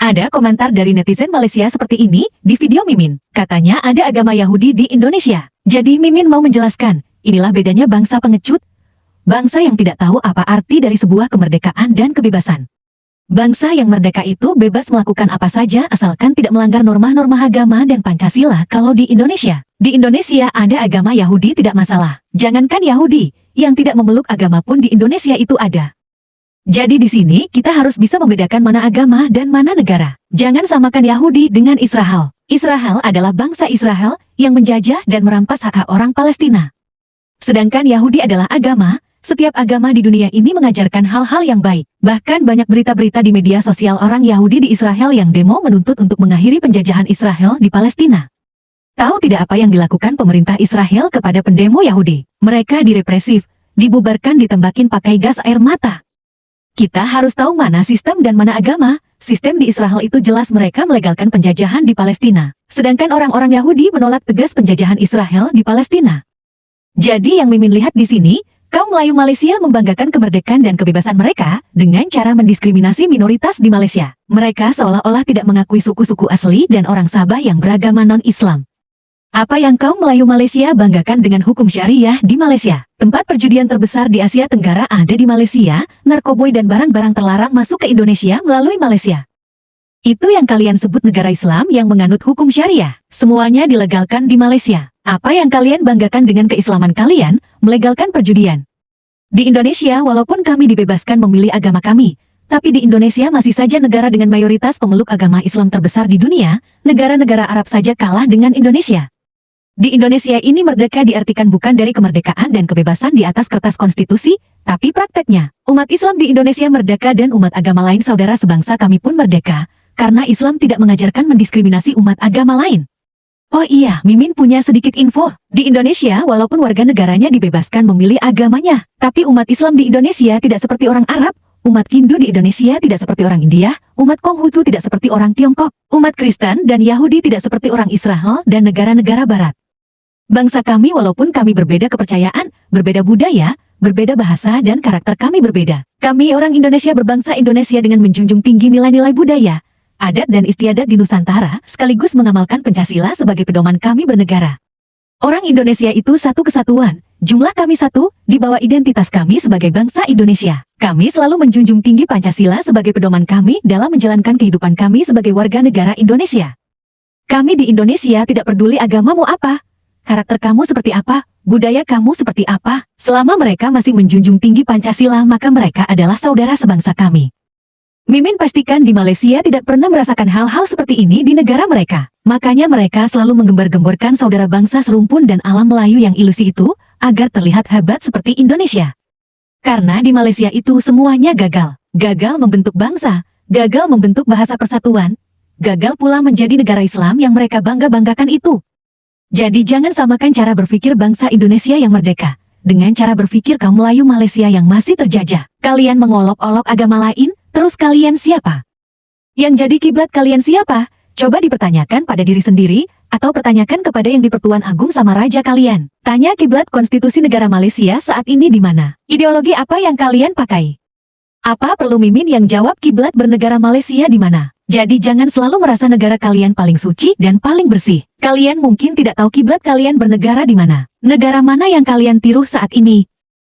Ada komentar dari netizen Malaysia seperti ini di video Mimin. Katanya ada agama Yahudi di Indonesia. Jadi Mimin mau menjelaskan, inilah bedanya bangsa pengecut. Bangsa yang tidak tahu apa arti dari sebuah kemerdekaan dan kebebasan. Bangsa yang merdeka itu bebas melakukan apa saja asalkan tidak melanggar norma-norma agama dan Pancasila. Kalau di Indonesia ada agama Yahudi tidak masalah. Jangankan Yahudi, yang tidak memeluk agama pun di Indonesia itu ada. Jadi di sini kita harus bisa membedakan mana agama dan mana negara. Jangan samakan Yahudi dengan Israel. Israel adalah bangsa Israel yang menjajah dan merampas hak-hak orang Palestina. Sedangkan Yahudi adalah agama. Setiap agama di dunia ini mengajarkan hal-hal yang baik. Bahkan banyak berita-berita di media sosial orang Yahudi di Israel yang demo menuntut untuk mengakhiri penjajahan Israel di Palestina. Tahu tidak apa yang dilakukan pemerintah Israel kepada pendemo Yahudi? Mereka direpresif, dibubarkan, ditembakin pakai gas air mata. Kita harus tahu mana sistem dan mana agama. Sistem di Israel itu jelas mereka melegalkan penjajahan di Palestina. Sedangkan orang-orang Yahudi menolak tegas penjajahan Israel di Palestina. Jadi yang Mimin lihat di sini, kaum Melayu Malaysia membanggakan kemerdekaan dan kebebasan mereka dengan cara mendiskriminasi minoritas di Malaysia. Mereka seolah-olah tidak mengakui suku-suku asli dan orang Sabah yang beragama non-Islam. Apa yang kaum Melayu Malaysia banggakan dengan hukum syariah di Malaysia? Tempat perjudian terbesar di Asia Tenggara ada di Malaysia, narkoboy dan barang-barang terlarang masuk ke Indonesia melalui Malaysia. Itu yang kalian sebut negara Islam yang menganut hukum syariah. Semuanya dilegalkan di Malaysia. Apa yang kalian banggakan dengan keislaman kalian, melegalkan perjudian? Di Indonesia, walaupun kami dibebaskan memilih agama kami, tapi di Indonesia masih saja negara dengan mayoritas pemeluk agama Islam terbesar di dunia. Negara-negara Arab saja kalah dengan Indonesia. Di Indonesia ini merdeka diartikan bukan dari kemerdekaan dan kebebasan di atas kertas konstitusi, tapi prakteknya. Umat Islam di Indonesia merdeka dan umat agama lain saudara sebangsa kami pun merdeka, karena Islam tidak mengajarkan mendiskriminasi umat agama lain. Oh iya, Mimin punya sedikit info. Di Indonesia, walaupun warga negaranya dibebaskan memilih agamanya, tapi umat Islam di Indonesia tidak seperti orang Arab, umat Hindu di Indonesia tidak seperti orang India, umat Konghucu tidak seperti orang Tiongkok, umat Kristen dan Yahudi tidak seperti orang Israel dan negara-negara Barat. Bangsa kami walaupun kami berbeda kepercayaan, berbeda budaya, berbeda bahasa dan karakter kami berbeda. Kami orang Indonesia berbangsa Indonesia dengan menjunjung tinggi nilai-nilai budaya, adat dan istiadat di Nusantara, sekaligus mengamalkan Pancasila sebagai pedoman kami bernegara. Orang Indonesia itu satu kesatuan, jumlah kami satu, di bawah identitas kami sebagai bangsa Indonesia. Kami selalu menjunjung tinggi Pancasila sebagai pedoman kami dalam menjalankan kehidupan kami sebagai warga negara Indonesia. Kami di Indonesia tidak peduli agamamu apa, karakter kamu seperti apa, budaya kamu seperti apa, selama mereka masih menjunjung tinggi Pancasila maka mereka adalah saudara sebangsa kami. Mimin pastikan di Malaysia tidak pernah merasakan hal-hal seperti ini di negara mereka. Makanya mereka selalu menggembar-gemborkan saudara bangsa serumpun dan alam Melayu yang ilusi itu, agar terlihat hebat seperti Indonesia. Karena di Malaysia itu semuanya gagal. Gagal membentuk bangsa, gagal membentuk bahasa persatuan, gagal pula menjadi negara Islam yang mereka bangga-banggakan itu. Jadi jangan samakan cara berpikir bangsa Indonesia yang merdeka dengan cara berpikir kaum Melayu Malaysia yang masih terjajah. Kalian mengolok-olok agama lain, terus kalian siapa? Yang jadi kiblat kalian siapa? Coba dipertanyakan pada diri sendiri, atau pertanyakan kepada yang di Pertuan Agung sama raja kalian. Tanya kiblat konstitusi negara Malaysia saat ini di mana? Ideologi apa yang kalian pakai? Apa perlu Mimin yang jawab kiblat bernegara Malaysia di mana? Jadi jangan selalu merasa negara kalian paling suci dan paling bersih. Kalian mungkin tidak tahu kiblat kalian bernegara di mana. Negara mana yang kalian tiru saat ini?